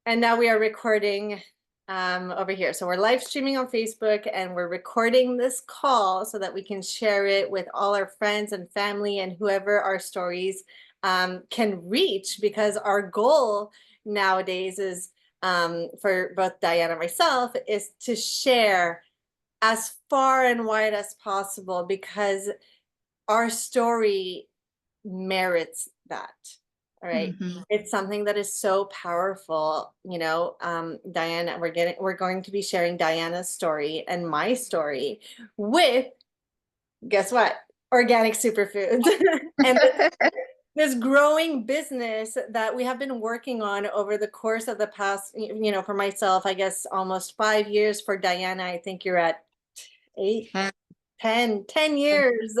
And now we are recording over here. So we're live streaming on Facebook and we're recording this call so that we can share it with all our friends and family and whoever our stories can reach, because our goal nowadays is for both Diana and myself is to share as far and wide as possible, because our story merits that. All right. Mhm. It's something that is so powerful. Diana, we're going to be sharing Diana's story and my story with, guess what? Organic superfoods. And this growing business that we have been working on over the course of the past, for myself, I guess almost 5 years. For Diana, I think you're at eight, Uh, 10 years.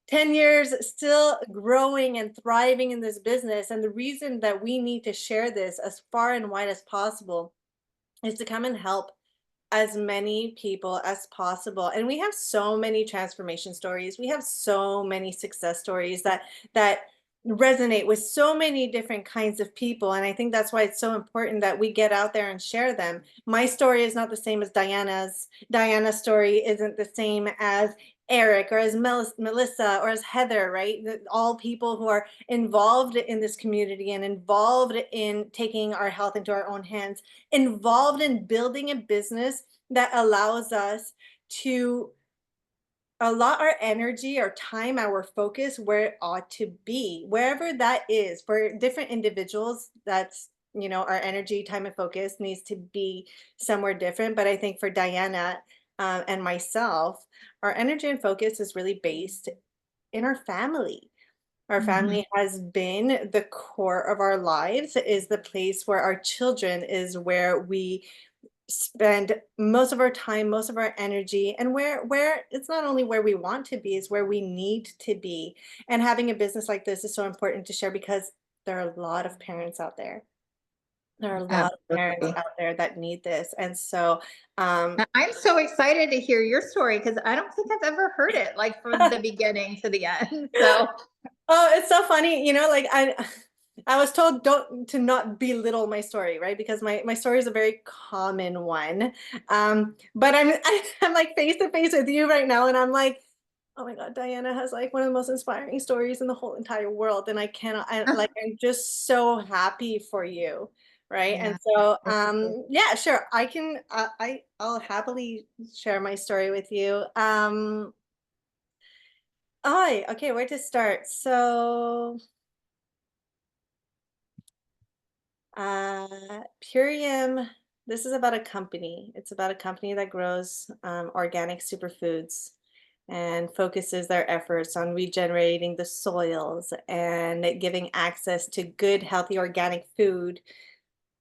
10 years still growing and thriving in this business. And the reason that we need to share this as far and wide as possible is to come and help as many people as possible. And we have so many transformation stories. We have so many success stories that resonate with so many different kinds of people. And I think that's why it's so important that we get out there and share them. My story is not the same as Diana's. Diana's story isn't the same as Eric or as Melissa or as Heather, right? All people who are involved in this community and involved in taking our health into our own hands, involved in building a business that allows us to allot our energy, our time, our focus where it ought to be, wherever that is. For different individuals, that's, our energy, time, and focus needs to be somewhere different. But I think for Diana and myself, our energy and focus is really based in our family. Our mhm. family has been the core of our lives, is the place where our children, is where we spend most of our time, most of our energy, and where it's not only where we want to be, is where we need to be. And having a business like this is so important to share, because there are a lot of parents out there. There are a lot of parents Absolutely. out there that need this. And so um I'm so excited to hear your story because I don't think I've ever heard it like from the beginning to the end. So oh, it's so funny, like I was told don't to not belittle my story, right? Because my story is a very common one. But I'm like face to face with you right now, and I'm like, oh my God, Diana has like one of the most inspiring stories in the whole entire world, and I'm just so happy for you, right? And yeah. so Absolutely. yeah, sure, I can I'll happily share my story with you. Okay, where to start? So Purium, this is about a company. It's about a company that grows organic superfoods and focuses their efforts on regenerating the soils and giving access to good, healthy, organic food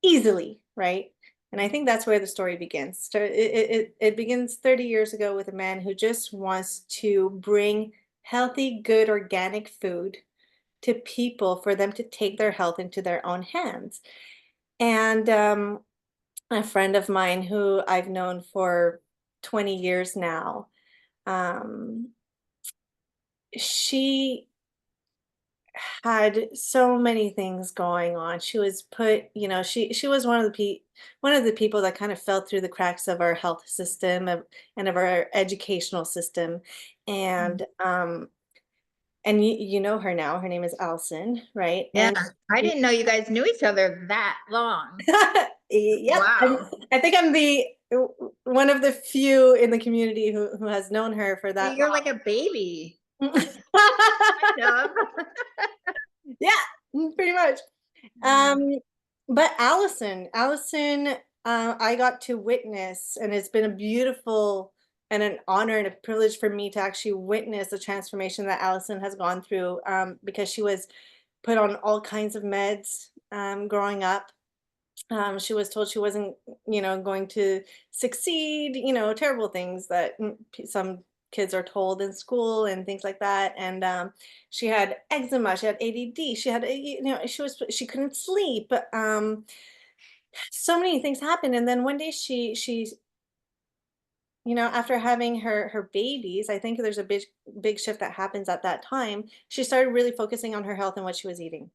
easily, right? And I think that's where the story begins. It begins 30 years ago with a man who just wants to bring healthy, good, organic food to people for them to take their health into their own hands. And a friend of mine who I've known for 20 years now, um, she had so many things going on. She was put, she was one of the people that kind of fell through the cracks of our health system and of our educational system. Mm. And you know her now. Her name is Allison, right? Yeah. And I didn't know you guys knew each other that long. yep, Wow. I think I'm the one of the few in the community who has known her for that You're like a baby. long. Kind of. Yeah, pretty much. Yeah. Um, but Allison, I got to witness, and it's been a beautiful and an honor and a privilege for me to actually witness the transformation that Allison has gone through, because she was put on all kinds of meds growing up. She was told she wasn't, going to succeed, terrible things that some kids are told in school and things like that. And she had eczema, she had ADD, she had, she couldn't sleep. So many things happened. And then one day after having her babies, I think there's a big shift that happens at that time. She started really focusing on her health and what she was eating.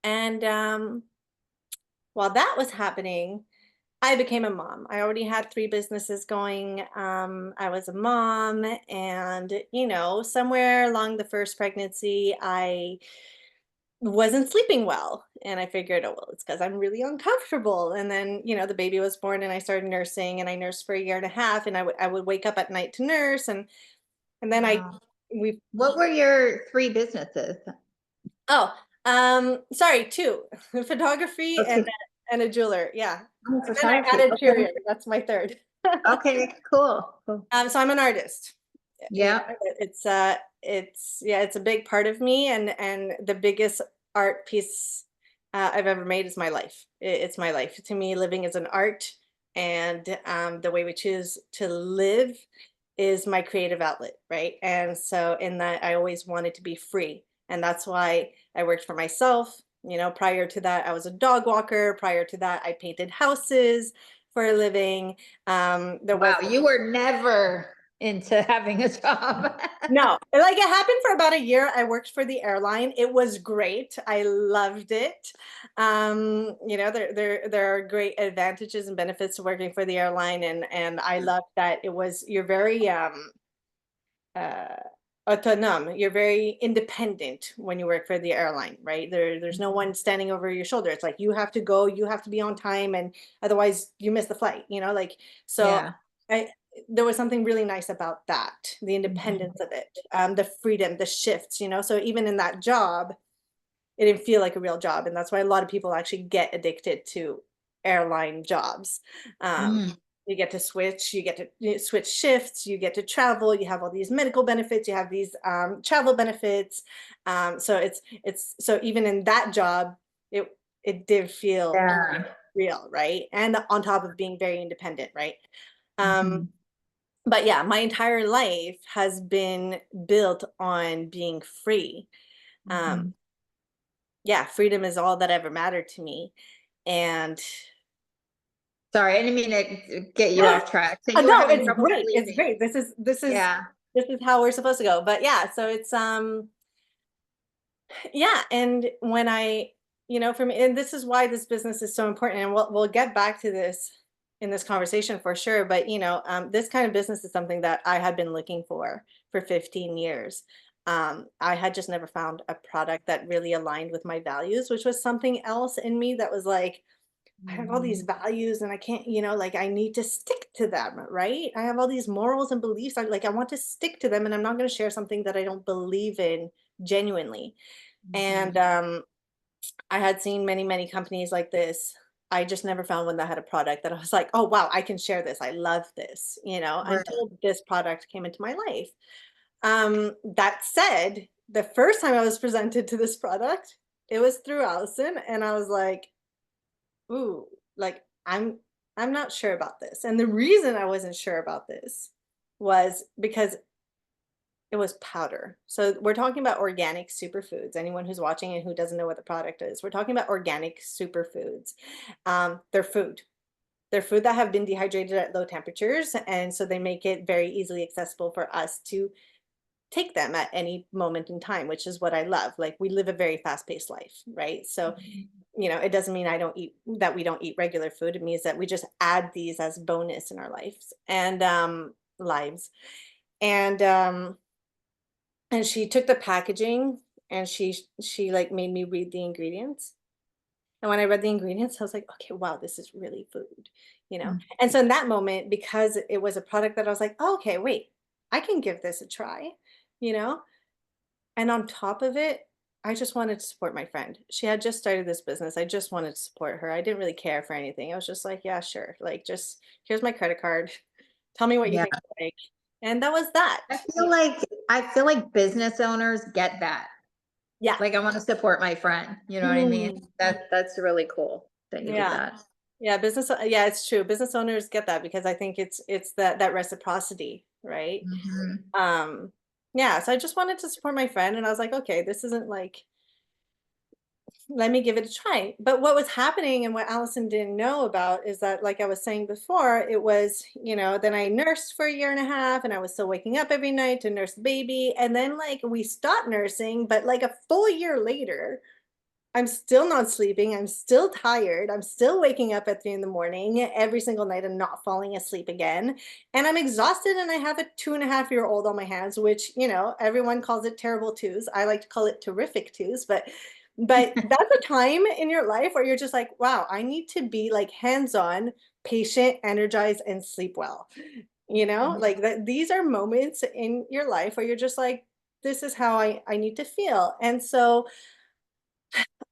And while that was happening, I became a mom. I already had 3 businesses going. I was a mom, and, somewhere along the first pregnancy, I wasn't sleeping well, and I figured, "Oh, well, it's because 'cause I'm really uncomfortable," and then, the baby was born, and I started nursing, and I nursed for a year and a half, and I would wake up at night to nurse, and then Wow. we What were your 3 businesses? oh, sorry, 2, photography and Okay. a jeweler, yeah, Oh, and then I photography. added Okay. Purium, that's my 3rd. Okay, cool. Cool. So I'm an artist. Yeah. It's a big part of me, and the biggest art piece I've ever made is my life. It's my life. To me, living is an art, and the way we choose to live is my creative outlet, right? And so, in that, I always wanted to be free, and that's why I worked for myself. Prior to that, I was a dog walker. Prior to that, I painted houses for a living. There was Wow, you were never into having a job. No, like, it happened for about a year. I worked for the airline. It was great. I loved it. There are great advantages and benefits to working for the airline, and I loved that you're very uh autonome. You're very independent when you work for the airline, right? There's no one standing over your shoulder. It's like you have to go, you have to be on time, and otherwise you miss the flight, like so. Yeah. I There was something really nice about that, the Mhm. independence of it, the freedom, the shifts, so even in that job, it didn't feel like a real job, and that's why a lot of people actually get addicted to airline jobs. Um, Mm. you get to switch shifts, you get to travel, you have all these medical benefits, you have these travel benefits. So so even in that job, it did feel Yeah. real, right? And on top of being very independent, right? Um, Mhm. but yeah, my entire life has been built on being free. Um, Mhm. yeah, freedom is all that ever mattered to me. And Sorry, I didn't mean to get you off track. So you were no, having it's trouble great. It's sleeping. great. Yeah. This is how we're supposed to go. But yeah, so it's yeah, and when for me, and this is why this business is so important, and we'll get back to this in this conversation for sure. But this kind of business is something that I had been looking for 15 years. I had just never found a product that really aligned with my values, which was something else in me that was like, I have all these Mhm. values and I can't, like I need to stick to them, right? I have all these morals and beliefs. I want to stick to them, and I'm not going to share something that I don't believe in genuinely. And Mhm. I had seen many, many companies like this. I just never found one that had a product that I was like, oh, wow, I can share this. I love this, Right. until this product came into my life. That said, the first time I was presented to this product, it was through Allison. And I was like, ooh, like I'm not sure about this. And the reason I wasn't sure about this was because it was powder. So we're talking about organic superfoods. Anyone who's watching and who doesn't know what the product is, we're talking about organic superfoods. They're food. They're food that have been dehydrated at low temperatures, and so they make it very easily accessible for us to take them at any moment in time, which is what I love. Like we live a very fast-paced life, right? So, Mhm. it doesn't mean we don't eat regular food. It means that we just add these as bonus in our lives and lives. And she took the packaging, and she like made me read the ingredients. And when I read the ingredients, I was like, okay, wow, this is really food, you know? Mhm. And so in that moment, because it was a product that I was like, oh, okay, wait, I can give this a try, you know? And on top of it, I just wanted to support my friend. She had just started this business. I just wanted to support her. I didn't really care for anything. I was just like, yeah, sure. Like, just here's my credit card. Tell me what you Yeah. think I like. And that was that. I feel like business owners get that. Yeah. Like I want to support my friend. You know what I mean? Mm, That's really cool that you did yeah. that. Yeah, yeah, it's true. Business owners get that because I think it's that reciprocity, right? Mhm. Um, yeah, so I just wanted to support my friend, and I was like, okay, this isn't like, let me give it a try. But what was happening and what Allison didn't know about is that, like I was saying before, it was, then I nursed for a year and a half, and I was still waking up every night to nurse the baby. And then like we stopped nursing, but like a full year later, I'm still not sleeping. I'm still tired. I'm still waking up at 3 in the morning every single night and not falling asleep again. And I'm exhausted and I have a 2.5-year-old on my hands, which, everyone calls it terrible twos. I like to call it terrific twos, but that's a time in your life where you're just like, wow, I need to be like hands-on, patient, energized, and sleep well. Mhm. Like that these are moments in your life where you're just like, this is how I need to feel. And so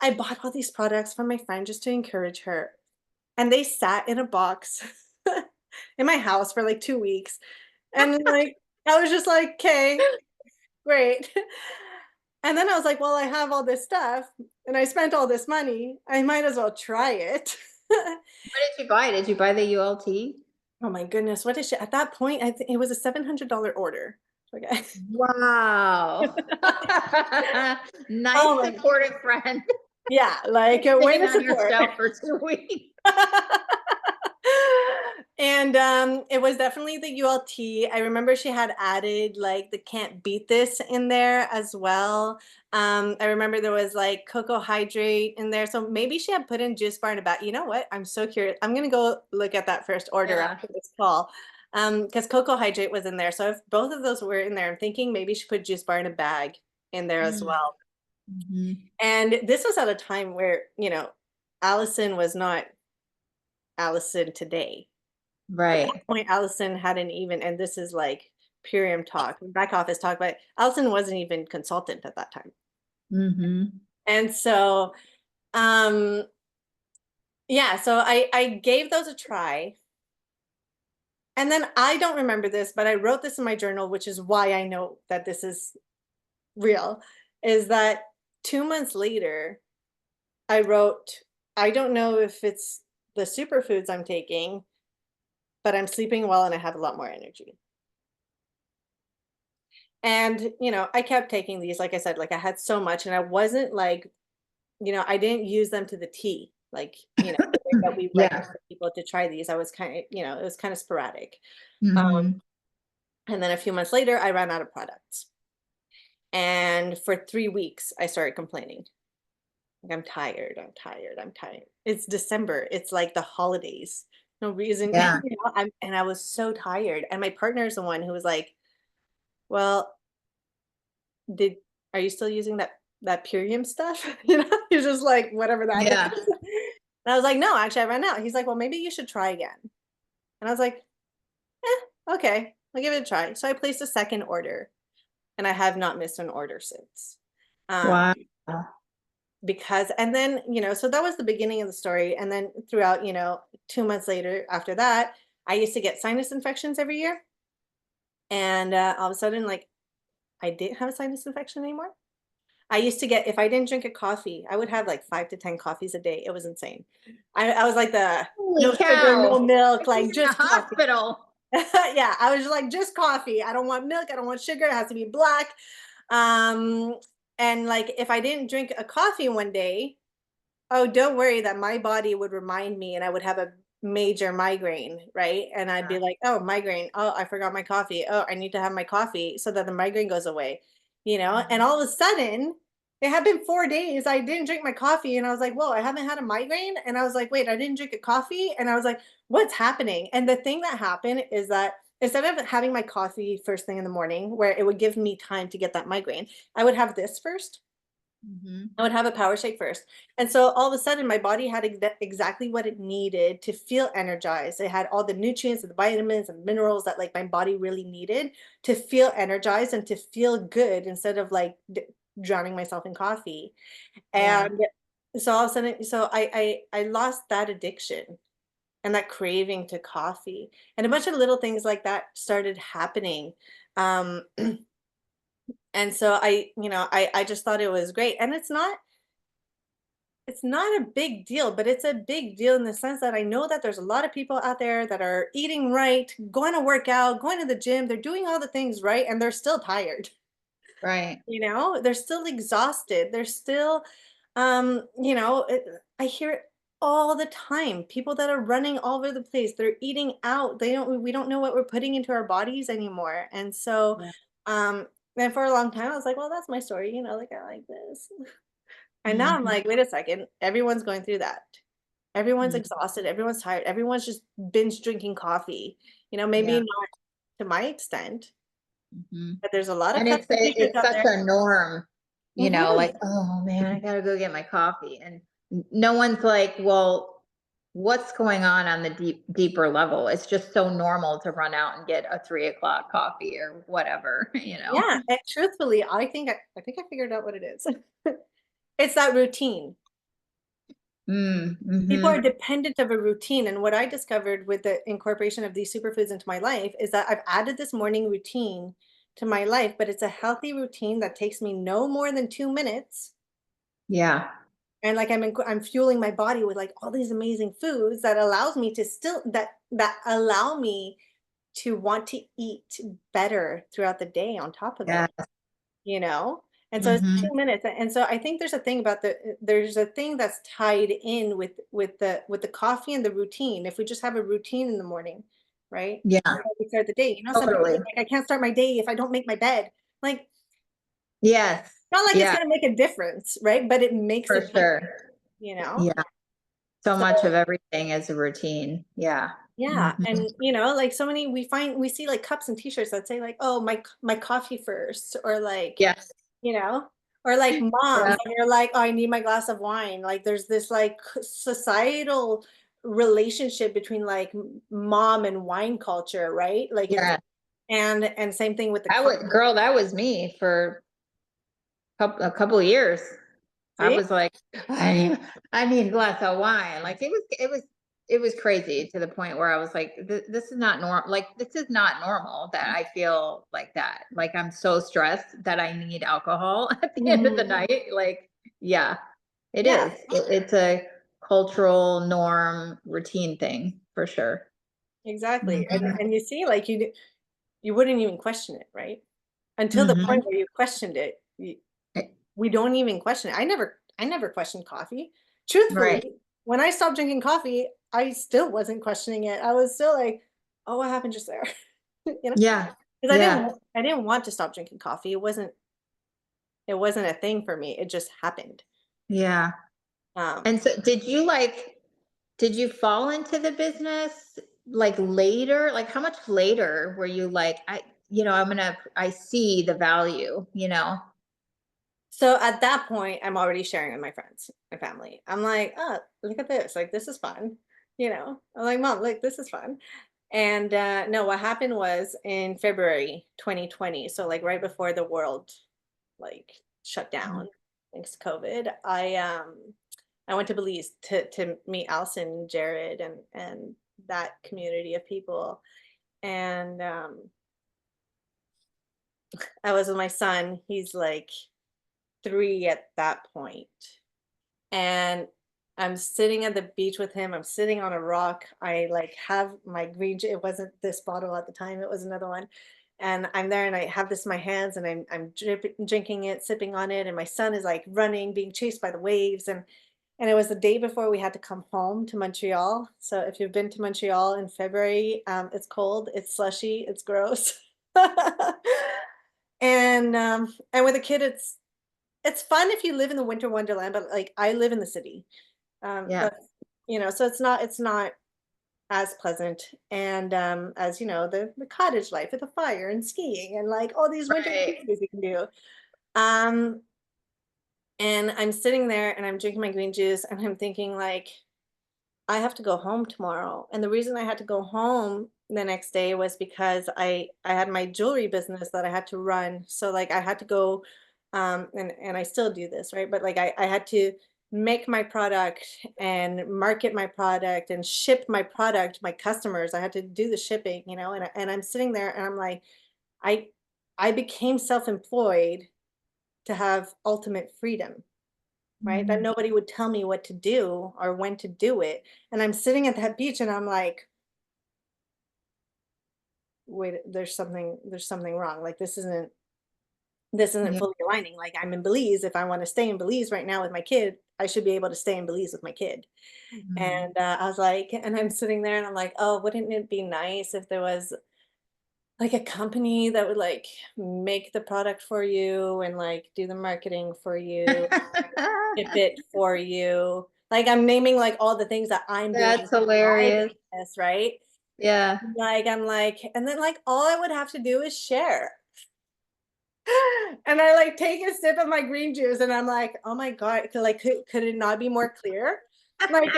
I bought all these products for my friend just to encourage her. And they sat in a box in my house for like 2 weeks. And like, I was just like, okay, great. And then I was like, well, I have all this stuff and I spent all this money. I might as well try it. What did you buy? Did you buy the ULT? Oh my goodness, what is she? At that point, I think it was a $700 order. Okay. Wow. Nice Oh my, supportive friend. yeah, like way Sitting to on your support. shelf for 2 weeks. And it was definitely the ULT. I remember she had added like the can't beat this in there as well. I remember there was like cocoa hydrate in there. So maybe she had put in juice bar in about, you know what? I'm so curious. I'm gonna go look at that first order Yeah. after this call. Because cocoa hydrate was in there. So if both of those were in there, I'm thinking maybe she put juice bar in a bag in there as Mm. well. Mhm. And this was at a time where, Allison was not Allison today. At that Right. point, Allison hadn't even, and this is like Purium talk, back office talk, but Allison wasn't even consultant at that time. Mhm. And so, um, yeah, so I gave those a try. And then I don't remember this, but I wrote this in my journal, which is why I know that this is real, is that 2 months later, I wrote, I don't know if it's the superfoods I'm taking, but I'm sleeping well and I have a lot more energy. And, I kept taking these, like I said, like I had so much and I wasn't like, I didn't use them to the T, like, the way that we Yeah. recommend people to try these. I was kind of, it was kind of sporadic. Um, Mhm. and then a few months later, I ran out of products. And for 3 weeks, I started complaining. Like, I'm tired, I'm tired, I'm tired. It's December. It's like the holidays. No reason, Yeah. and I was so tired. And my partner is the one who was like, well, Did are you still using that Purium stuff? You're just like, "Whatever that is." Yeah. And I was like, "No, actually, I ran out." He's like, "Well, maybe you should try again." And I was like, okay, I'll give it a try." So I placed a second order, and I have not missed an order since. Um, Wow. because and then, so that was the beginning of the story, and then throughout, 2 months later after that, I used to get sinus infections every year, and, all of a sudden, like, I didn't have a sinus infection anymore. I used to get if I didn't drink a coffee, I would have like 5 to 10 coffees a day. It was insane. I was like the no Holy sugar, no cow. milk, Like like you're in the just coffee. hospital. Yeah, I was just like just coffee. I don't want milk, I don't want sugar, it has to be black. Um, and like if I didn't drink a coffee one day, oh, don't worry that my body would remind me and I would have a major migraine, right? And I'd Yeah. be like, "Oh, migraine. Oh, I forgot my coffee. Oh, I need to have my coffee so that the migraine goes away." And Mhm. all of a sudden, it had been 4 days, I didn't drink my coffee and I was like, "Whoa, I haven't had a migraine?" And I was like, "Wait, I didn't drink a coffee?" And I was like, "What's happening?" And the thing that happened is that instead of having my coffee first thing in the morning where it would give me time to get that migraine, I would have this first. Mhm. I would have a power shake first. And so all of a sudden my body had exactly what it needed to feel energized. It had all the nutrients and the vitamins and minerals that like my body really needed to feel energized and to feel good instead of like drowning myself in coffee. Yeah. And so all of a sudden, so I lost that addiction and that craving to coffee. And a bunch of little things like that started happening. Um, and so I just thought it was great. And it's not a big deal, but it's a big deal in the sense that I know that there's a lot of people out there that are eating right, going to work out, going to the gym, they're doing all the things right, and they're still tired. Right. They're still exhausted. They're still, I hear it all the time. People that are running all over the place, they're eating out. We don't know what we're putting into our bodies anymore. And so, Yeah. um, and for a long time, I was like, well, that's my story, like I like this. And now I'm Mhm. like, wait a second, everyone's going through that. Everyone's Mhm. exhausted, everyone's tired, everyone's just binge drinking coffee. Maybe Yeah. not to my extent, Mhm. but there's a lot of And custom t-shirts it's out such there. a norm, Mhm. like, "Oh, man, I gotta go get my coffee," and no one's like, "Well, what's going on the deeper level?" It's just so normal to run out and get a 3 o'clock coffee or whatever, you know? Yeah, and truthfully, I think I figured out what it is. It's that routine. Mm, People are mhm. dependent of a routine, and what I discovered with the incorporation of these superfoods into my life is that I've added this morning routine to my life, but it's a healthy routine that takes me no more than 2 minutes, Yeah. and, like, I'm fueling my body with, like, all these amazing foods that allows me to still that allow me to want to eat better throughout the day on top of it. Yeah. You know? And so it's Mhm. 2 minutes, and so I think there's a thing that's tied in with the coffee and the routine. If we just have a routine in the morning, right? Yeah, How we start the day. Some people are totally. like, "I can't start my day if I don't make my bed." Like, Yes. not like it's Yeah, gonna make a difference, right? But it makes a for difference, sure. you know? Yeah. So So, much of everything is a routine. Yeah. yeah, Mhm. and, like, so many we see, like, cups and T-shirts that say, like, "Oh, my coffee first," or, like, Yes. You know? Or like moms Yeah. that are like, "Oh, I need my glass of wine." Like there's this like societal relationship between like mom and wine culture, right? Like it's Yeah. and same thing with the That coffee. was girl, that was me for a couple of years. I See? was like, I need a glass of wine. Like it was crazy to the point where I was like, this is not normal. Like this is not normal that I feel like that. Like I'm so stressed that I need alcohol at the end of the Mhm. night. Like, yeah, it Yeah, is. It's a cultural norm routine thing for sure. exactly. And Mhm. and you see like you wouldn't even question it, right? Until the point Mhm. where you questioned it. We don't even question it. I never questioned coffie. Truthfully, Right. when I stopped drinking coffee, I still wasn't questioning it. I was still like, "Oh, what happened just there?" You know? Yeah. 'Cause Yeah. I didn't want to stop drinking coffee. It wasn't a thing for me. It just happened. Yeah. Um, And so did you fall into the business like later? Like how much later were you like, I see the value, you know? so at that point, I'm already sharing with my friends, my family. I'm like, "Oh, look at this. Like, this is fun." I'm like, "Mom, look, this is fun." And no, what happened was in February 2020, so like right before the world like shut Mm. down thanks to COVID, I went to Belize to meet Alison, Jared, and that community of people. And I was with my son. He's like 3 at that point. And I'm sitting at the beach with him. I'm sitting on a rock. I like have my it wasn't this bottle at the time, it was another one. And I'm there and I have this in my hands and drinking it, sipping on it. And my son is like running, being chased by the waves. And it was the day before we had to come home to Montreal. So if you've been to Montreal in February, it's cold, it's slushy, it's gross. And with a kid, it's fun if you live in the winter wonderland, but, like, I live in the city. Yeah. That's so it's not as pleasant, and, as the cottage life with a fire and skiing and, like, all these winter Right. activities you can do. Um, and I'm sitting there and I'm drinking my green juice and I'm thinking, like, I have to go home tomorrow. And the reason I had to go home the next day was because I had my jewelry business that I had to run. So like I had to go and I still do this, right? But like I had to make my product and market my product and ship my product to my customers. I had to do the shipping, and I'm sitting there and I'm like I I became self-employed to have ultimate freedom, right? That Mhm. nobody would tell me what to do or when to do it. And I'm sitting at that beach and I'm like, wait, there's something wrong. Like this isn't Yeah. fully aligning. Like I'm in Belize. If I want to stay in Belize right now with my kid, I should be able to stay in Belize with my kid. Mhm. And I was like, and I'm sitting there and I'm like, oh, wouldn't it be nice if there was like a company that would like make the product for you and like do the marketing for you, ship it for you. Like I'm naming like all the things that I'm doing That's for my hilarious. business, right? Yeah. Like I'm like, and then like all I would have to do is share. And I like take a sip of my green juice and I'm like, oh my God, like could it not be more clear? Like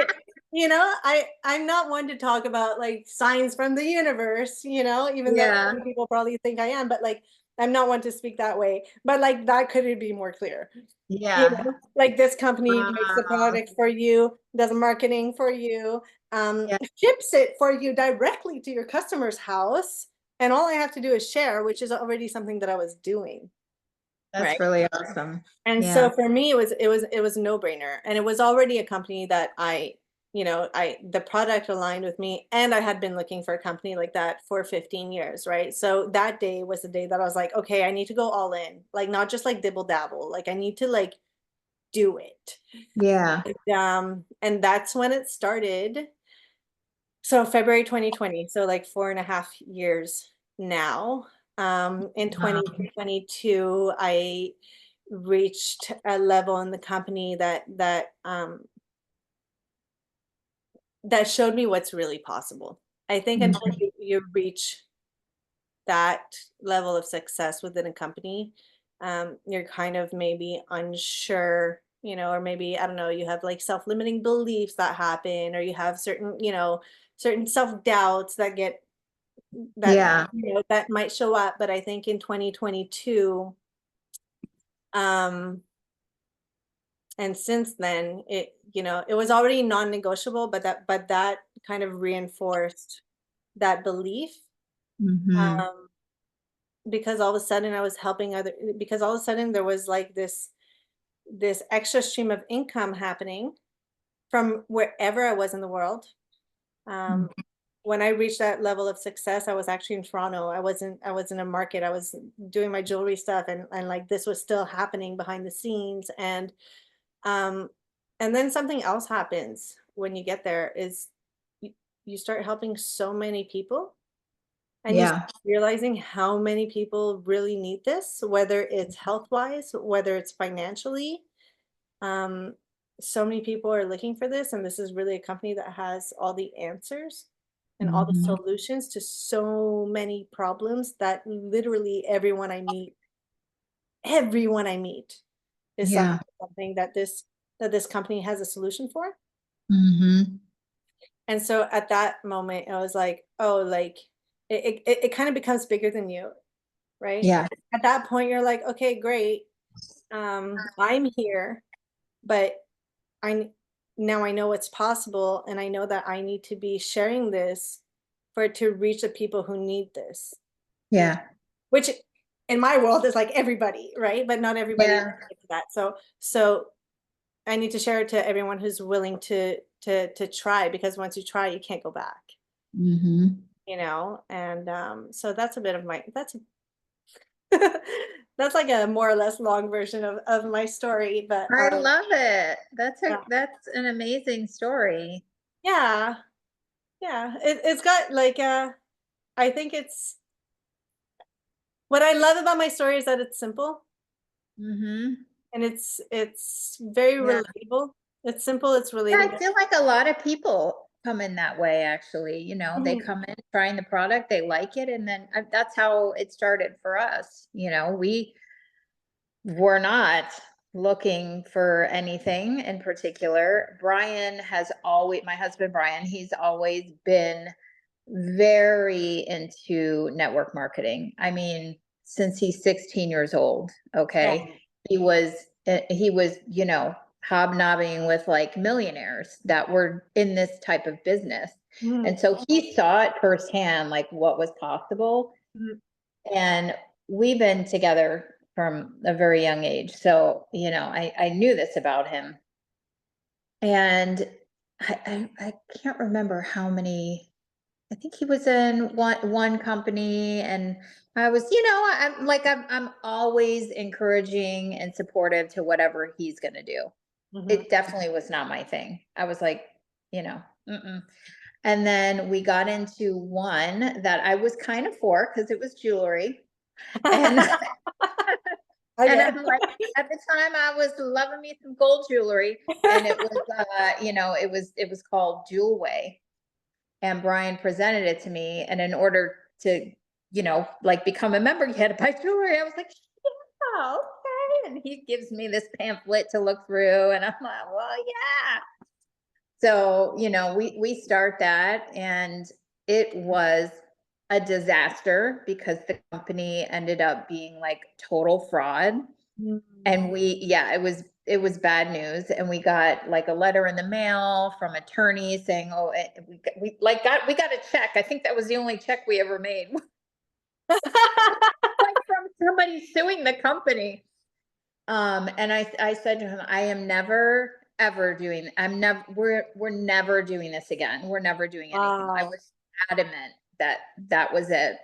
I'm not one to talk about like signs from the universe, even though Yeah. some people probably think I am, but like I'm not one to speak that way. But like that couldn't be more clear. Yeah. Like this company makes the Wow. product for you, does marketing for you, Yeah. ships it for you directly to your customer's house, and all I have to do is share, which is already something that I was doing, right? That's really awesome. And so Yeah. for me, it was a no-brainer, and it was already a company that the product aligned with me, and I had been looking for a company like that for 15 years, right? So that day was the day that I was like, okay, I need to go all in, like not just like dibble dabble, like I need to like do it. Yeah. And that's when it started. So February 2020, so like 4.5 years now. In Wow. 2022, I reached a level in the company that showed me what's really possible. I think until Mhm. you reach that level of success within a company, you're kind of maybe unsure, or maybe, I don't know, you have like self-limiting beliefs that happen, or you have certain self-doubts Yeah. that might show up. But I think in 2022, um, and since then, it was already non-negotiable, but that kind of reinforced that belief. Mhm. Um, because all of a sudden I was helping because all of a sudden there was like this extra stream of income happening from wherever I was in the world. Um, when I reached that level of success, I was actually in Toronto. I was in a market. I was doing my jewelry stuff, and like this was still happening behind the scenes. Um and then something else happens when you get there is you, you start helping so many people, and you start Yeah. realizing how many people really need this, whether it's health wise, whether it's financially. Um, so many people are looking for this, and this is really a company that has all the answers and all the Mhm. solutions to so many problems that literally everyone I meet is Yeah. something that this company has a solution for. Mhm. And so at that moment, I was like, oh, like it kind of becomes bigger than you, right? Yeah. At that point, you're like, okay, great. I'm here, but I now I know it's possible, and I know that I need to be sharing this for it to reach the people who need this, Yeah. which in my world is like everybody, right? But not everybody Yeah. gets that. So I need to share it to everyone who's willing to try, because once you try, you can't go back, Mhm. And so that's a bit of my that's like a more or less long version of my story, but I love it. yeah, That's an amazing story. yeah, yeah. It's got like I think it's what I love about my story is that it's simple, Mhm. and it's very Yeah. relatable. It's simple, it's Yeah, relatable. I feel like a lot of people come in that way, actually. They Mhm, come in trying the product, they like it, and then that's how it started for us. We were not looking for anything in particular. My husband Brian, he's always been very into network marketing. I mean, since he's 16 years old, yeah. okay? He was hobnobbing with like millionaires that were in this type of business. Mhm, And so he saw it firsthand, like what was possible. mhm, And we've been together from a very young age. So, I knew this about him. And I can't remember how many. I think he was in one company, and I was, I'm always encouraging and supportive to whatever he's gonna do. mhm, It definitely was not my thing. I was like, you know, mm-mm. And then we got into one that I was kind of for because it was jewelry. And and Okay. I'm like, at the time I was loving me some gold jewelry. And it was it was called Jewel Way. And Brian presented it to me. And in order to, like become a member, you had to buy jewelry. I was like, yeah, okay. And he gives me this pamphlet to look through. And I'm like, well, yeah. So, we start that, and it was a disaster because the company ended up being like total fraud. And yeah, it was bad news. And we got like a letter in the mail from attorneys saying, oh, we got a check. I think that was the only check we ever made, like from somebody suing the company. And I said to him, I am never ever doing. We're never doing this again. We're never doing anything. I Wow. was adamant that that was it.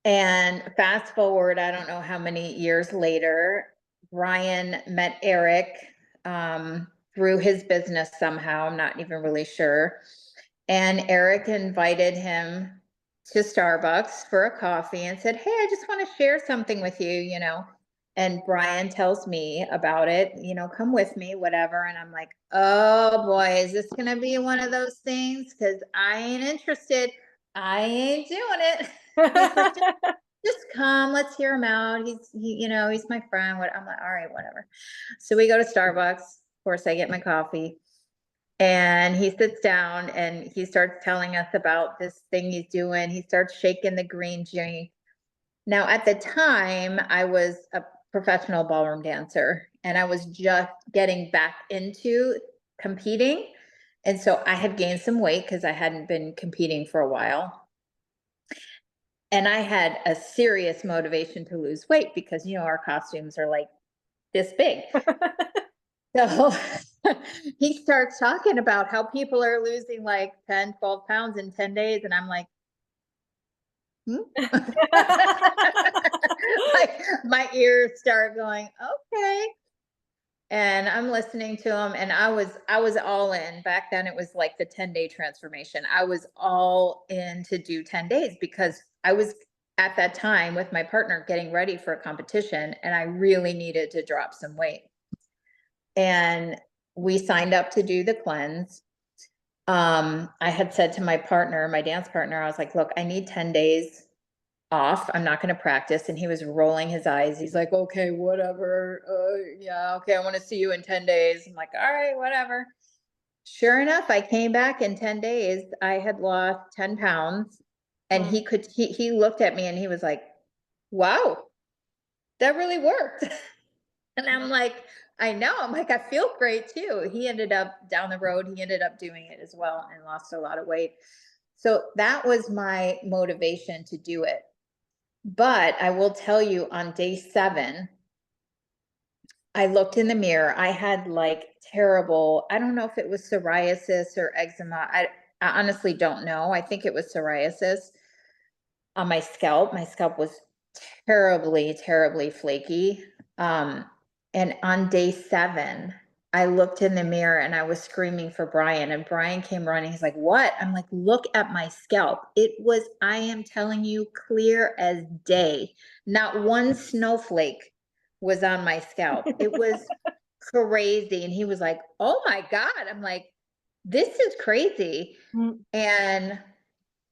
And fast forward, I don't know how many years later, Brian met Eric through his business somehow. I'm not even really sure. And Eric invited him to Starbucks for a coffee and said, hey, I just want to share something with you. And Brian tells me about it, come with me, whatever. And I'm like, oh boy, is this going to be one of those things? Because I ain't interested. I ain't doing it. He's like, just come, let's hear him out. He's my friend. What I'm like, all right, whatever. So we go to Starbucks. Of course, I get my coffee. And he sits down and he starts telling us about this thing he's doing. He starts shaking the green drink. Now, at the time, I was a professional ballroom dancer and I was just getting back into competing. And so I had gained some weight because I hadn't been competing for a while. And I had a serious motivation to lose weight because, our costumes are like this big. So he starts talking about how people are losing like 10, 12 pounds in 10 days. And I'm like, like my ears start going, okay. And I'm listening to him, and I was all in. Back then it was like the 10-day transformation. I was all in to do 10 days because I was at that time with my partner getting ready for a competition and I really needed to drop some weight. And we signed up to do the cleanse. I had said to my partner, my dance partner, I was like, look, I need 10 days off. I'm not going to practice. And he was rolling his eyes. He's like, okay, whatever. Yeah, okay, I want to see you in 10 days. I'm like, all right, whatever. Sure enough, I came back in 10 days. I had lost 10 pounds. And he looked at me and he was like, wow, that really worked. And I'm like, I know. I'm like, I feel great too. He ended up down the road, he ended up doing it as well and lost a lot of weight. So that was my motivation to do it. But I will tell you, on day 7, I looked in the mirror. I had like terrible, I don't know if it was psoriasis or eczema. I honestly don't know. I think it was psoriasis on my scalp. My scalp was terribly, terribly flaky. And on day 7, I looked in the mirror and I was screaming for Brian, and Brian came running. He's like, what? I'm like, look at my scalp. It was, I am telling you, clear as day. Not one snowflake was on my scalp. It was crazy. And he was like, oh my God. I'm like, this is crazy. And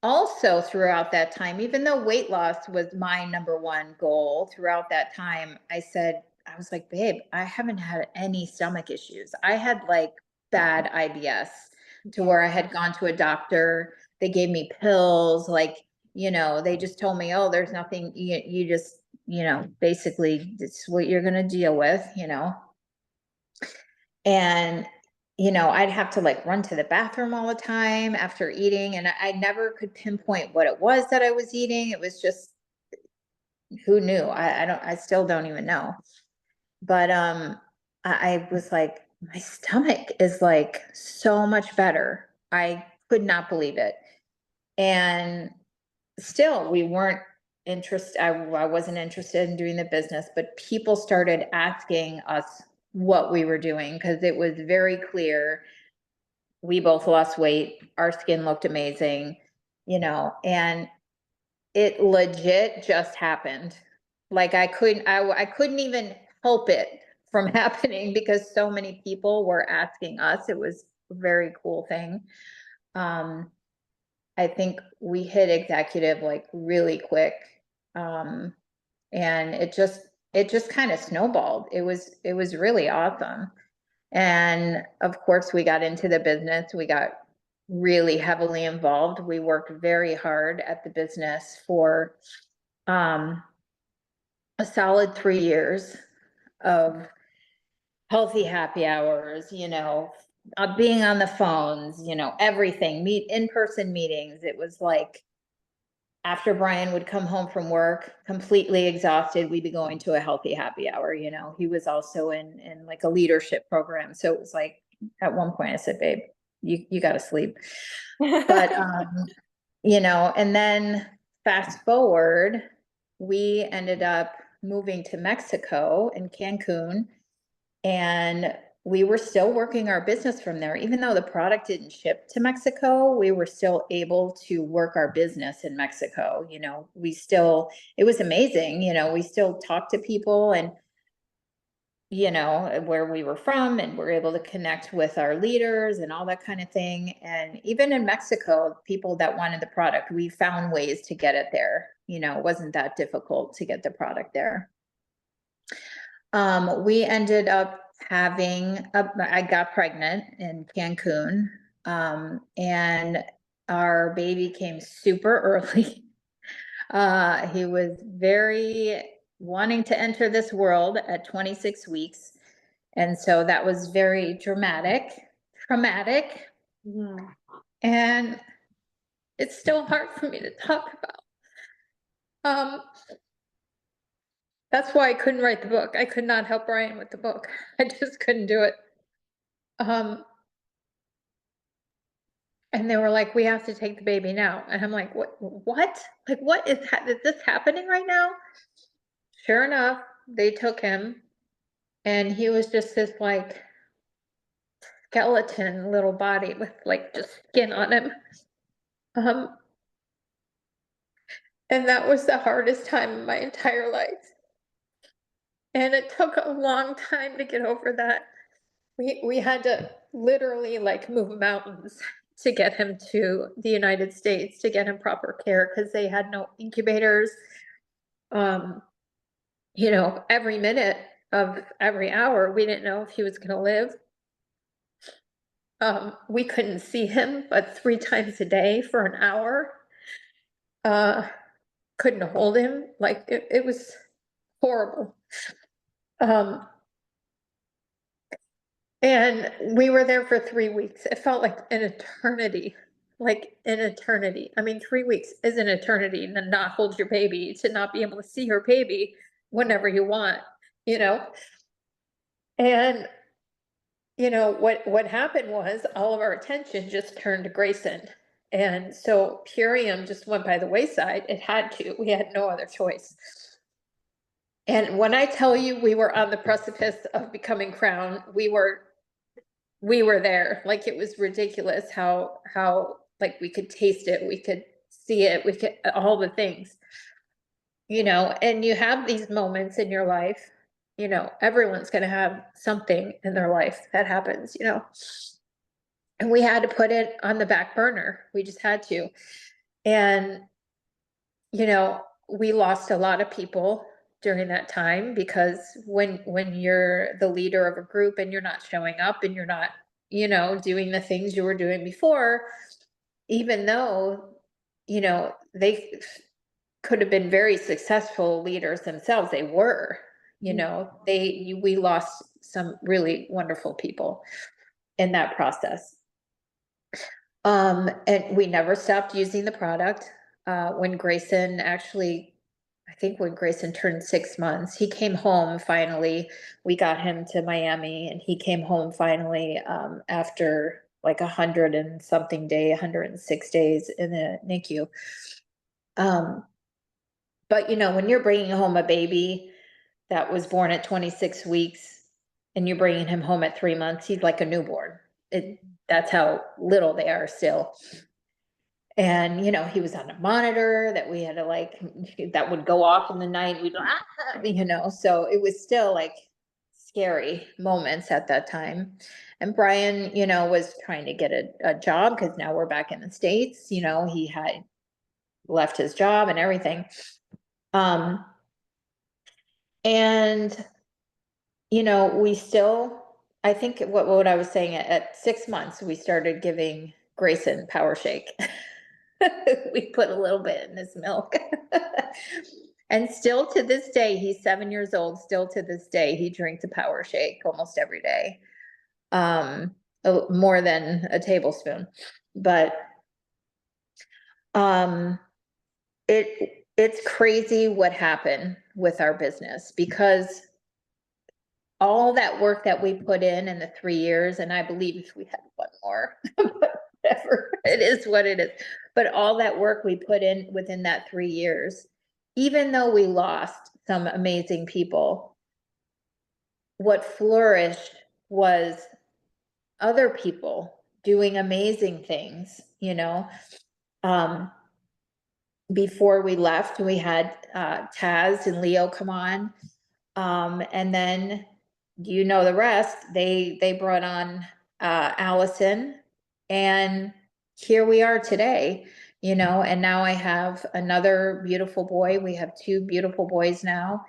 also throughout that time, even though weight loss was my number one goal, throughout that time, I was like, babe, I haven't had any stomach issues. I had like bad IBS to where I had gone to a doctor. They gave me pills, like, they just told me, oh, there's nothing, you just, basically it's what you're going to deal with. And I'd have to like run to the bathroom all the time after eating. And I never could pinpoint what it was that I was eating. It was just, who knew? I still don't even know. But I was like, my stomach is like so much better. I could not believe it. And still, we weren't interested. I wasn't interested in doing the business, but people started asking us what we were doing because it was very clear we both lost weight. Our skin looked amazing, and it legit just happened. Like I couldn't even help it from happening because so many people were asking us. It was a very cool thing. I think we hit executive like really quick. And it just kind of snowballed. It was really awesome. And of course we got into the business. We got really heavily involved. We worked very hard at the business for a solid 3 years of healthy happy hours, being on the phones, everything, in-person meetings. It was like after Brian would come home from work completely exhausted, we'd be going to a healthy happy hour. He was also in like a leadership program. So it was like at one point I said, babe, you got to sleep. But, and then fast forward, we ended up moving to Mexico in Cancun, and we were still working our business from there. Even though the product didn't ship to Mexico, we were still able to work our business in Mexico. It was amazing. We still talked to people and, where we were from, and we're able to connect with our leaders and all that kind of thing. And even in Mexico, people that wanted the product, we found ways to get it there. It wasn't that difficult to get the product there. We ended up I got pregnant in Cancun, and our baby came super early. He was very wanting to enter this world at 26 weeks. And so that was very traumatic. Mhm. And it's still hard for me to talk about. That's why I couldn't write the book. I could not help Brian with the book. I just couldn't do it. And they were like, we have to take the baby now. And I'm like, what? Like, what is this happening right now? Sure enough, they took him, and he was just this like skeleton little body with like just skin on him. And that was the hardest time in my entire life. And it took a long time to get over that. We had to literally like move mountains to get him to the United States, to get him proper care, because they had no incubators. Every minute of every hour, we didn't know if he was going to live. We couldn't see him but 3 times a day for an hour. Couldn't hold him. Like it was horrible. And we were there for 3 weeks. It felt like an eternity. I mean, 3 weeks is an eternity to not hold your baby, to not be able to see your baby whenever you want, you know? And, what happened was all of our attention just turned to Grayson. And so Purium just went by the wayside. It had to. We had no other choice. And when I tell you we were on the precipice of becoming Crown, we were there. Like, it was ridiculous how like we could taste it, we could see it, we could all the things, and you have these moments in your life, everyone's going to have something in their life that happens, and we had to put it on the back burner. We just had to. And, we lost a lot of people during that time, because when you're the leader of a group and you're not showing up and you're not, doing the things you were doing before, even though, they could have been very successful leaders themselves, they were, we lost some really wonderful people in that process. And we never stopped using the product. When Grayson I think when Grayson turned 6 months, he came home finally. We got him to Miami, and he came home finally, after like 100 and something 106 days in the NICU. But when you're bringing home a baby that was born at 26 weeks and you're bringing him home at 3 months, he's like a newborn. That's how little they are still. And, he was on a monitor that we had to like, that would go off in the night. We'd, so it was still like scary moments at that time. And Brian, was trying to get a job because now we're back in the States. He had left his job and everything. Um, and, we still, I think what I was saying at 6 months, we started giving Grayson Power Shake. We put a little bit in his milk. And still to this day, he's 7 years old. Still to this day, he drinks a Power Shake almost every day. More than a tablespoon. But it's crazy what happened with our business, because all that work that we put in the 3 years, and I believe if we had one more, but whatever, it is what it is. But all that work we put in within that 3 years, even though we lost some amazing people, what flourished was other people doing amazing things, before we left, we had Taz and Leo come on. And then the rest, they brought on Allison, and here we are today, and now I have another beautiful boy. We have two beautiful boys now.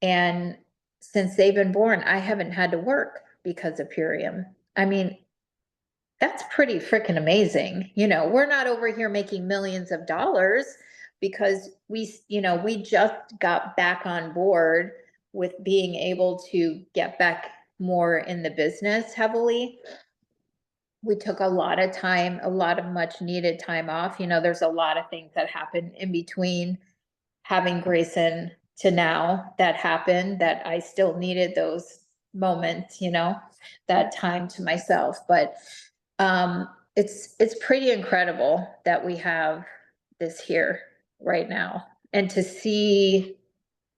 And since they've been born, I haven't had to work because of Purium. I mean, that's pretty freaking amazing. We're not over here making millions of dollars because we just got back on board with being able to get back more in the business heavily. We took a lot of time, a lot of much needed time off. There's a lot of things that happened in between having Grayson to now that happened, that I still needed those moments, that time to myself. But it's pretty incredible that we have this here right now, and to see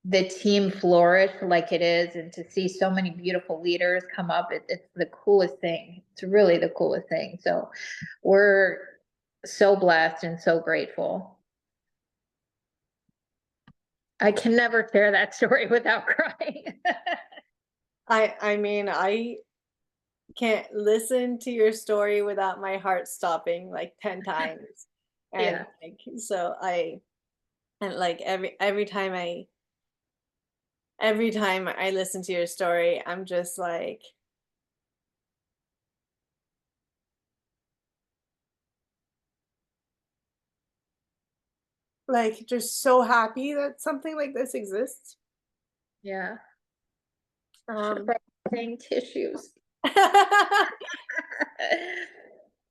the team flourish like it is, and to see so many beautiful leaders come up. It's the coolest thing. It's really the coolest thing. So we're so blessed and so grateful. I can never share that story without crying. I mean, I can't listen to your story without my heart stopping like 10 times. And Yeah. like, so and like every time I listen to your story, I'm just like just so happy that something like this exists. Yeah. Should have Um brought saying tissues.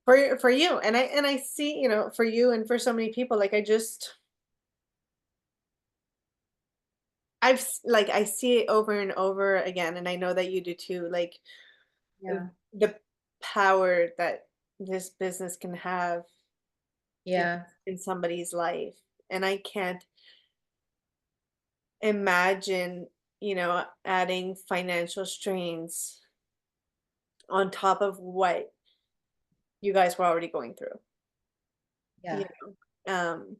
for you, and I see, for you and for so many people, like like I see it over and over again, and I know that you do too, like Yeah. the power that this business can have in, Yeah. in somebody's life. And I can't imagine, adding financial strains on top of what you guys were already going through. Yeah. You um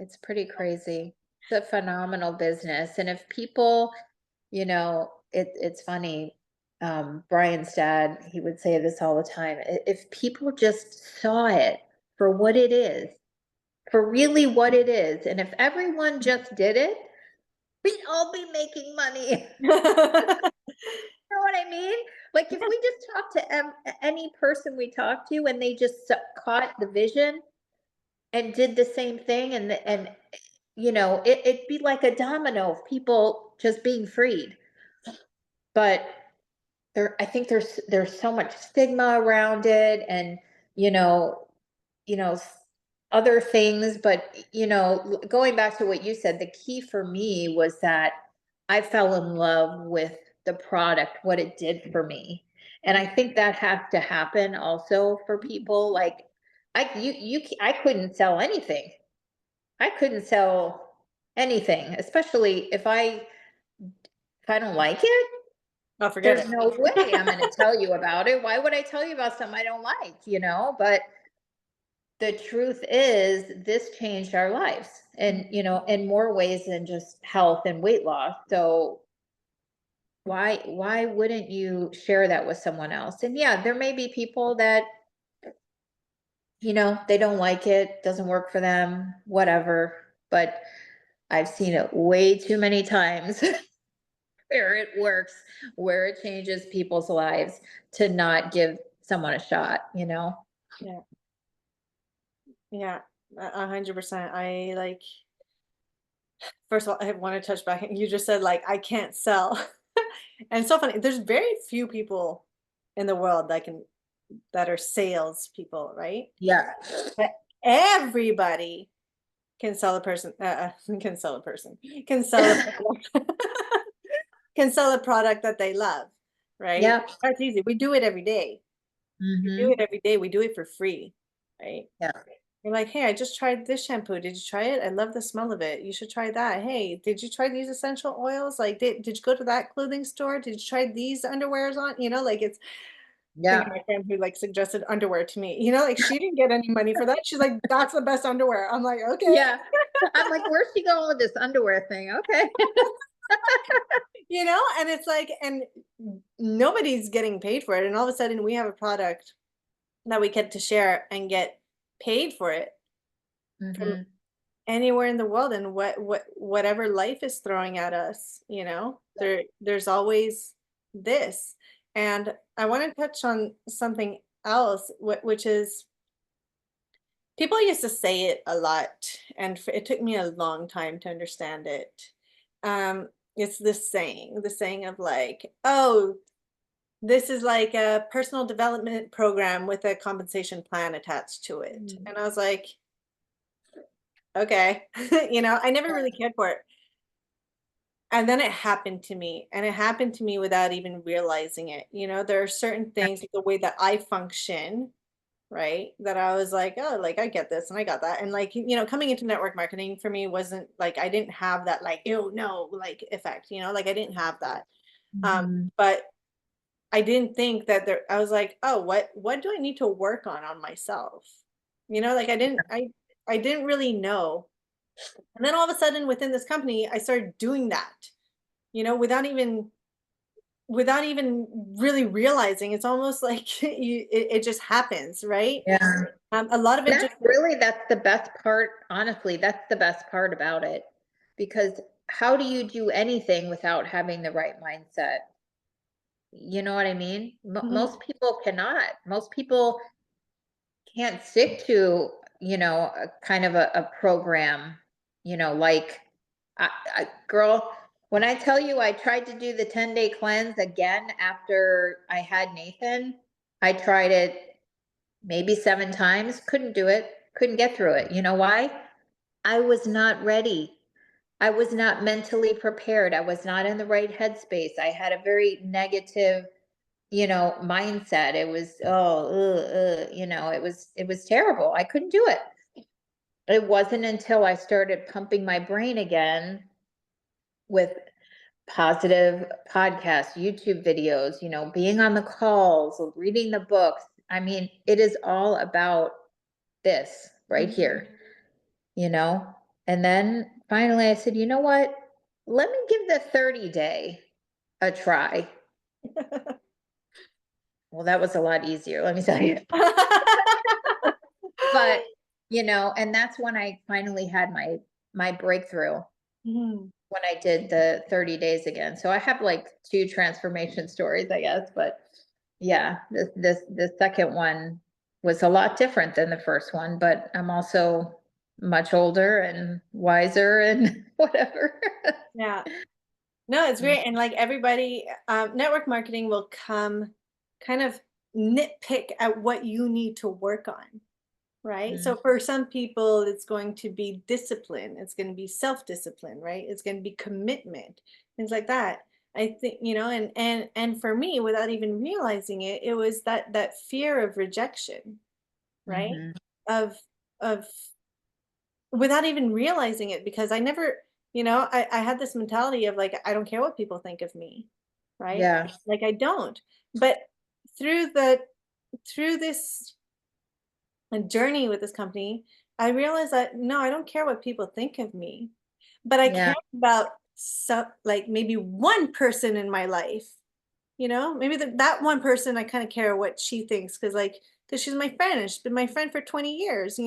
It's pretty crazy. It's a phenomenal business. And if people, it's funny. Brian's dad, he would say this all the time. If people just saw it for what it is, for really what it is, and if everyone just did it, we'd all be making money. You know what I mean? Like if we just talk to any person we talk to, and they just caught the vision and did the same thing, and it'd be like a domino of people just being freed. But I think there's so much stigma around it, and you know, you know, other things. But going back to what you said, the key for me was that I fell in love with the product, what it did for me. And I think that has to happen also for people. Like I couldn't sell anything. I couldn't sell anything, especially if I don't like it. Oh, forget There's it. no way I'm going to tell you about it. Why would I tell you about something I don't like, But the truth is this changed our lives and, in more ways than just health and weight loss. So why wouldn't you share that with someone else? And yeah, there may be people that, they don't like it, doesn't work for them, whatever. But I've seen it way too many times where it works, where it changes people's lives to not give someone a shot. Yeah. Yeah. 100%. I like, first of all, I want to touch back. You just said like, I can't sell. And it's so funny. There's very few people in the world that are sales people, right? Yeah. But everybody can sell a person, can sell a person, can sell a product, can sell a product that they love, right? Yeah. That's easy. We do it every day. We do it Hmm. every day. We do it for free, right? Yeah. You're like, hey, I just tried this shampoo. Did you try it? I love the smell of it. You should try that. Hey, did you try these essential oils? Like, did you go to that clothing store? Did you try these underwears on? Like it's thinking of Yeah. my friend who like suggested underwear to me. Like she didn't get any money for that. She's like, that's the best underwear. I'm like, okay. Yeah. I'm like, where's she going with this underwear thing? Okay. And it's like, and nobody's getting paid for it. And all of a sudden we have a product that we get to share and get paid for it from Hmm. anywhere in the world. And whatever life is throwing at us, there's always this. And I want to touch on something else, which is people used to say it a lot, and it took me a long time to understand it. It's the saying of like, oh, this is like a personal development program with a compensation plan attached to it. Mm. And I was like, okay, I never really cared for it. And then it happened to me, and it happened to me without even realizing it. There are certain things, the way that I function, right? That I was like, oh, like I get this and I got that. And like, coming into network marketing for me wasn't like I didn't have that like, oh no, like effect, like I didn't have that. Mhm. But I didn't think that I was like, oh, what do I need to work on myself? Like I didn't really know. And then all of a sudden within this company, I started doing that, without even really realizing. It's almost like it just happens, right? Yeah. A lot of it just That's the best part. Honestly, that's the best part about it. Because how do you do anything without having the right mindset? You know what I mean? Mhm. Most people cannot. Most people can't stick to, a kind of a program, like girl, when I tell you I tried to do the 10-day cleanse again after I had Nathan, I tried it maybe 7 times, couldn't do it, couldn't get through it. You know why? I was not ready. I was not mentally prepared. I was not in the right headspace. I had a very negative, mindset. It was, oh, it was terrible. I couldn't do it. It wasn't until I started pumping my brain again with positive podcasts, YouTube videos, being on the calls, reading the books. I mean, it is all about this right Mhm. here, you know? And then finally I said, you know what? Let me give the 30-day a try. Well, that was a lot easier, let me tell you. But, and that's when I finally had my breakthrough Mhm. when I did the 30 days again. So I have like two transformation stories, I guess, but yeah, the second one was a lot different than the first one, but I'm also much older and wiser and whatever. Yeah. No, it's great. And like everybody, network marketing will come kind of nitpick at what you need to work on, right? Mhm. So for some people, it's going to be discipline, it's going to be self-discipline, right? It's going to be commitment, things like that. I think, and for me, without even realizing it, it was that fear of rejection, right? Mhm. Of of without even realizing it, because I never, I had this mentality of like, I don't care what people think of me. right? Yeah. Like I don't. But through through this journey with this company, I realized that no, I don't care what people think of me, but I Yeah. care about some, like maybe one person in my life, maybe that one person I kind of care what she thinks, because she's my friend and she's been my friend for 20 years,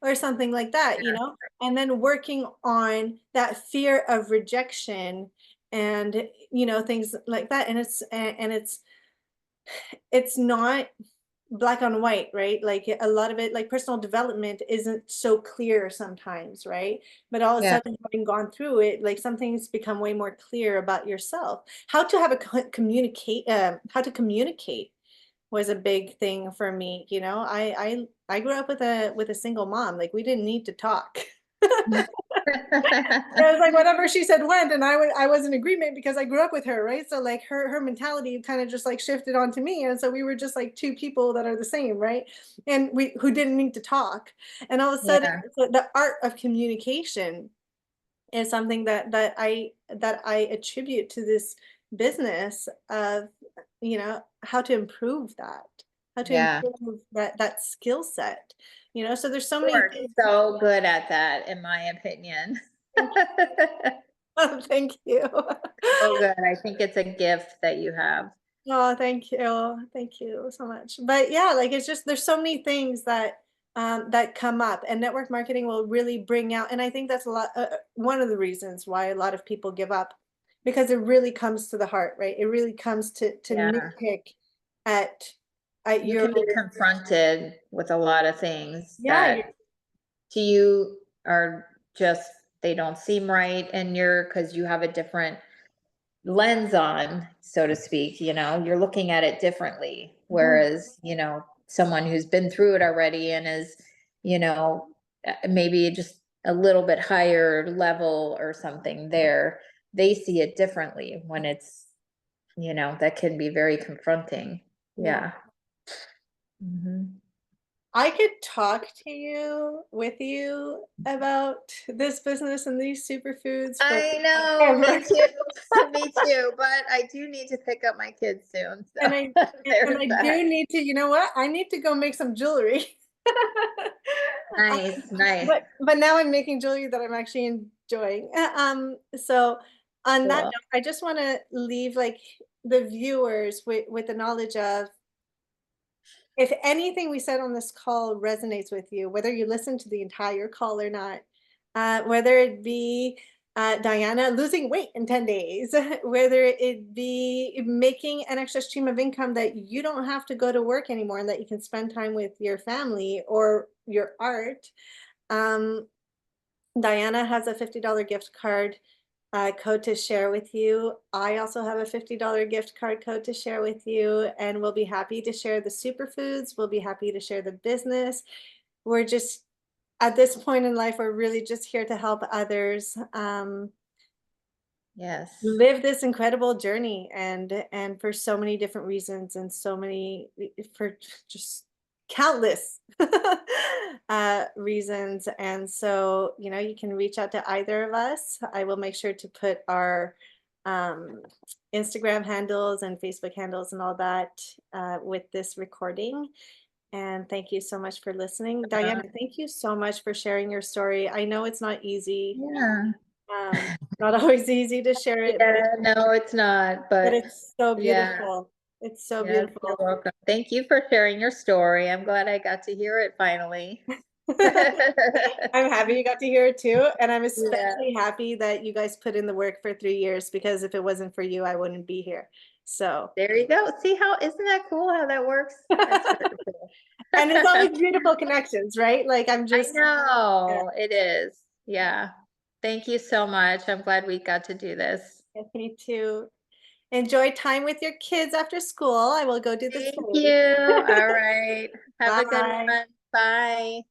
or something like that, and then working on that fear of rejection and things like that. And it's not black on white, right? Like a lot of it, like personal development isn't so clear sometimes, right? But all of a Yeah. sudden, having gone through it, like some things become way more clear about yourself. How to have a how to communicate was a big thing for me. I grew up with a single mom. Like we didn't need to talk. It was like whatever she said went, and I was in agreement because I grew up with her, right? So like her mentality kind of just like shifted onto me, and so we were just like two people that are the same, right? And we who didn't need to talk, and all of a sudden, Yeah. so the art of communication is something that I attribute to this business of how to improve that, how to Yeah. improve that skill set. So there's so You many are things. so good at that, in my opinion. Thank thank you. So good. I think it's a gift that you have. Oh, thank you. Thank you so much. But yeah, like it's just there's so many things that come up, and network marketing will really bring out. And I think that's a lot one of the reasons why a lot of people give up, because it really comes to the heart, right? It really comes to Yeah. nitpick at at You your can be confronted with a lot of things yeah, that to you are just, they don't seem right. And because you have a different lens on, so to speak, you're looking at it differently. mhm, Whereas, someone who's been through it already and is, maybe just a little bit higher level or something there, they see it differently when that can be very confronting. yeah. Yeah. Hmm. I could talk to you with you about this business and these superfoods I know, me forever. too. Me too. But I do need to pick up my kids soon. And So I and there's I that. do need to, you know what? I need to go make some jewelry. Nice, nice. But now I'm making jewelry that I'm actually enjoying. So on that Cool. note, I just want to leave like the viewers with the knowledge of, if anything we said on this call resonates with you, whether you listen to the entire call or not, whether it be Diana losing weight in 10 days, whether it be making an extra stream of income that you don't have to go to work anymore and that you can spend time with your family or your art. Um, Diana has a $50 gift card code to share with you. I also have a $50 gift card code to share with you, and we'll be happy to share the superfoods. We'll be happy to share the business. We're just at this point in life, we're really just here to help others Yes. live this incredible journey, and for so many different reasons, and so many for just countless reasons. And so you can reach out to either of us. I will make sure to put our um, Instagram handles and Facebook handles and all that with this recording. And thank you so much for listening, Uh, Diana. Thank you so much for sharing your story. I know it's not easy, yeah. not always easy to share it, but Yeah, no, it's not, but it's so yeah. beautiful. It's so Yes, you're beautiful. welcome. Thank you for sharing your story. I'm glad I got to hear it finally. I'm happy you got to hear it too, and I'm Yeah. especially happy that you guys put in the work for 3 years, because if it wasn't for you, I wouldn't be here. So, There you go. See how, isn't that cool how that works? That's and very cool. it's always beautiful connections, right? Like I'm I just, yeah, know it is. Yeah. Thank you so much. I'm glad we got to do this. me too. Enjoy time with your kids after school. I will go do the Thank you. same. All right. Have a good Bye. one. Bye.